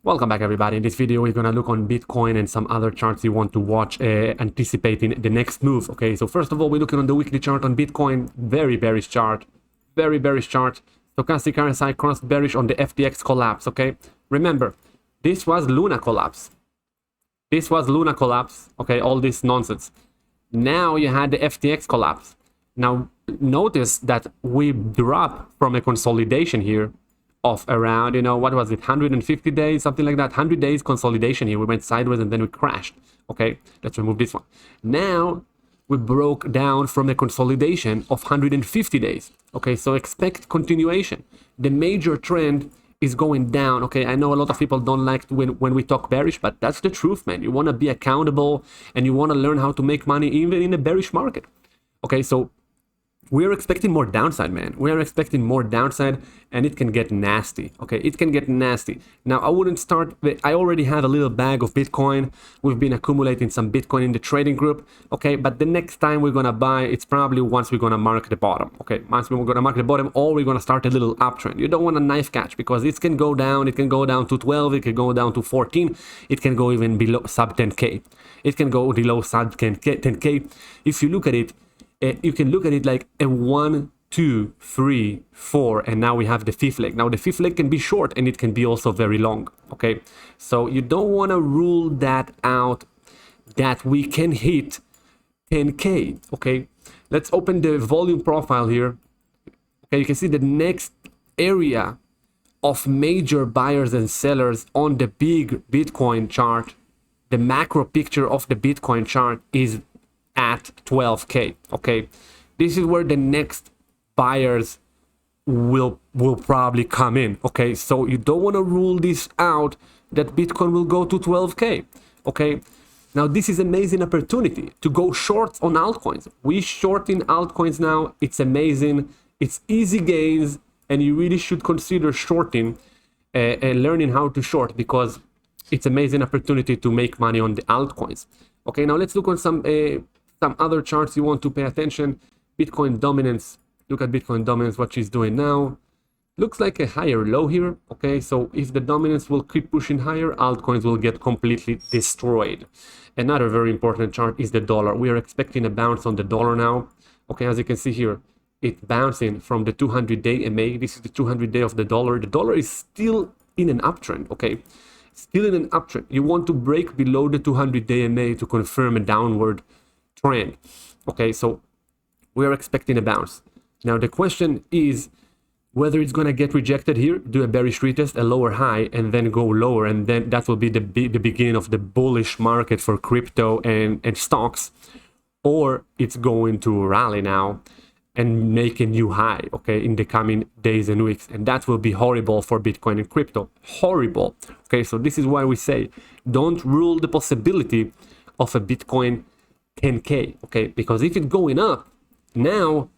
Welcome back, everybody. In this video, we're gonna look on Bitcoin and some other charts you want to watch, anticipating the next move. Okay, so first of all, we're looking on the weekly chart on Bitcoin. Very bearish chart, very bearish chart. Stochastic RSI crossed bearish on the FTX collapse. Okay, remember, this was Luna collapse. This was Luna collapse. Okay, all this nonsense. Now you had the FTX collapse. Now notice that we dropped from a consolidation here of around, what was it, 150 days, something like that. 100 days consolidation here. We went sideways and then we crashed. Okay, let's remove this one. Now we broke down from a consolidation of 150 days. Okay, so expect continuation. The major trend is going down. Okay, I know a lot of people don't like when we talk bearish, but that's the truth, man. You want to be accountable and you want to learn how to make money even in a bearish market. Okay, so we're expecting more downside, man. We are expecting more downside, and it can get nasty. Okay, it can get nasty. Now, I wouldn't start. I already have a little bag of Bitcoin. We've been accumulating some Bitcoin in the trading group. Okay, but the next time we're gonna buy, it's probably once we're gonna mark the bottom. Okay, once we're gonna mark the bottom, or we're gonna start a little uptrend. You don't want a knife catch because it can go down. It can go down to 12. It can go down to 14. It can go even below sub 10K. It can go below sub 10K. If you look at it. You can look at it like a 1, 2, 3, 4, and now we have the fifth leg. Now the fifth leg can be short and it can be also very long. Okay, so you don't want to rule that out that we can hit 10K. Okay, let's open the volume profile here. Okay, you can see the next area of major buyers and sellers on the big Bitcoin chart. The macro picture of the Bitcoin chart is at 12K. Okay, this is where the next buyers will probably come in. Okay, so you don't want to rule this out that Bitcoin will go to 12K. Okay, now this is amazing opportunity to go short on altcoins. We short in altcoins now. It's amazing. It's easy gains, and you really should consider shorting and learning how to short because it's amazing opportunity to make money on the altcoins. Okay, now let's look on some other charts you want to pay attention. Bitcoin dominance. Look at Bitcoin dominance, what she's doing now. Looks like a higher low here. Okay, so if the dominance will keep pushing higher, altcoins will get completely destroyed. Another very important chart is the dollar. We are expecting a bounce on the dollar now. Okay, as you can see here, it's bouncing from the 200-day MA. This is the 200-day of the dollar. The dollar is still in an uptrend. Okay, still in an uptrend. You want to break below the 200-day MA to confirm a downward trend. Okay, so we're expecting a bounce. Now the question is whether it's going to get rejected here, do a bearish retest, a lower high, and then go lower, and then that will be the beginning of the bullish market for crypto and stocks, or it's going to rally now and make a new high, okay, in the coming days and weeks, and that will be horrible for Bitcoin and crypto. Horrible. Okay, so this is why we say don't rule the possibility of a Bitcoin 10K, okay, because if it's going up now,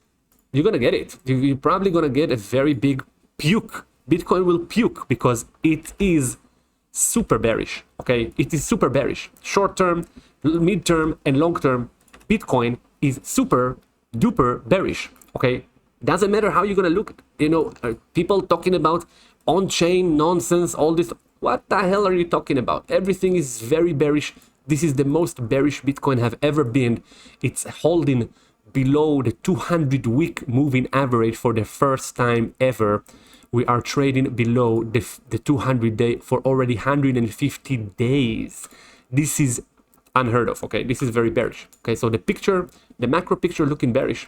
you're gonna get it. You're probably gonna get a very big puke. Bitcoin will puke because it is super bearish. Okay, it is super bearish. Short term, mid term, and long term, Bitcoin is super duper bearish. Okay, doesn't matter how you're gonna look. People talking about on-chain nonsense, all this. What the hell are you talking about? Everything is very bearish. This is the most bearish Bitcoin have ever been. It's holding below the 200-week moving average for the first time ever. We are trading below the 200-day for already 150 days. This is unheard of. Okay, this is very bearish. Okay, so the macro picture looking bearish.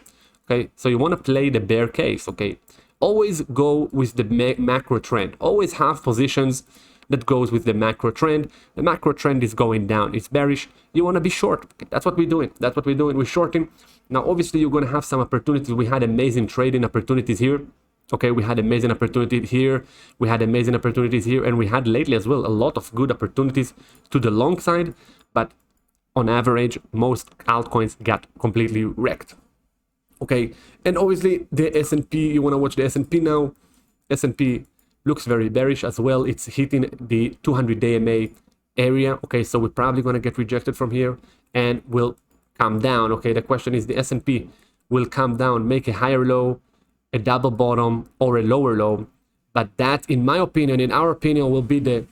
Okay, so you want to play the bear case. Okay, always go with the macro trend. Always have positions that goes with the macro trend. The macro trend is going down. It's bearish. You want to be short. Okay, that's what we're doing. That's what we're doing. We're shorting. Now, obviously, you're going to have some opportunities. We had amazing trading opportunities here. Okay, we had amazing opportunities here. We had amazing opportunities here. And we had lately as well a lot of good opportunities to the long side. But on average, most altcoins got completely wrecked. Okay, and obviously, the S&P, you want to watch the S&P now. S&P looks very bearish as well. It's hitting the 200-day MA area. Okay, so we're probably going to get rejected from here and will come down. Okay, the question is the S&P will come down, make a higher low, a double bottom, or a lower low. But that, in my opinion, in our opinion, will be the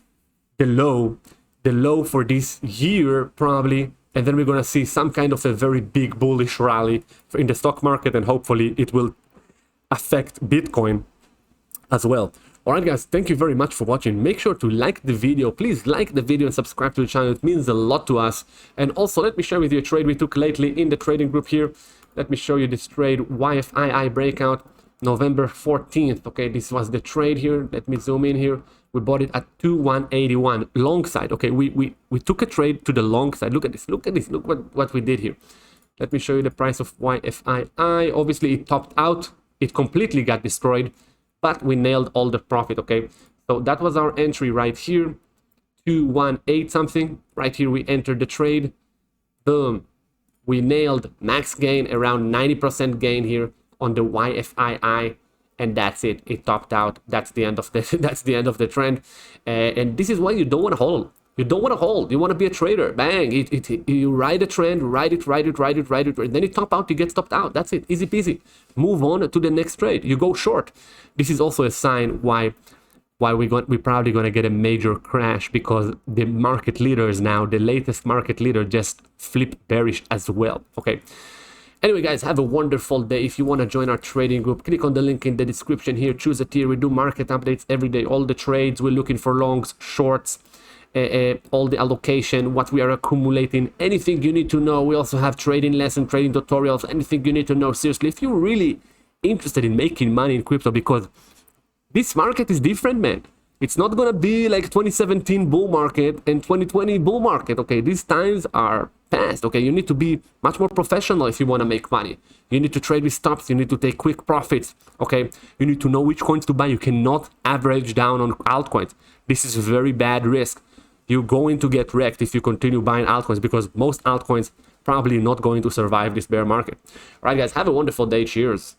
the low for this year probably, and then we're gonna see some kind of a very big bullish rally in the stock market, and hopefully it will affect Bitcoin as well. Alright guys, thank you very much for watching. Make sure to like the video. Please like the video and subscribe to the channel. It means a lot to us. And also let me share with you a trade we took lately in the trading group here. Let me show you this trade, YFII breakout, November 14th. Okay, this was the trade here. Let me zoom in here. We bought it at 2181 long side. Okay, we took a trade to the long side. Look at this, look what we did here. Let me show you the price of YFII. Obviously it topped out, it completely got destroyed, but we nailed all the profit. Okay, so that was our entry right here, 218 something. Right here we entered the trade, boom, we nailed max gain, around 90% gain here on the YFII, and that's it. It topped out. That's the end of the that's the end of the trend. And this is why you don't want to hold. You don't want to hold. You want to be a trader. Bang! You ride a trend, ride it, and then you top out. You get stopped out. That's it. Easy peasy. Move on to the next trade. You go short. This is also a sign why we're probably gonna get a major crash, because the market leaders now, the latest market leader, just flip bearish as well. Okay. Anyway guys, have a wonderful day. If you want to join our trading group, click on the link in the description here. Choose a tier. We do market updates every day. All the trades. We're looking for longs, shorts, all the allocation, what we are accumulating, anything you need to know. We also have trading lessons, trading tutorials, anything you need to know. Seriously, if you're really interested in making money in crypto, because this market is different, man. It's not gonna be like 2017 bull market and 2020 bull market. Okay, these times are past. Okay, you need to be much more professional if you want to make money. You need to trade with stops. You need to take quick profits. Okay, you need to know which coins to buy. You cannot average down on altcoins. This is a very bad risk. You're going to get wrecked if you continue buying altcoins, because most altcoins probably not going to survive this bear market. All right guys, have a wonderful day. Cheers.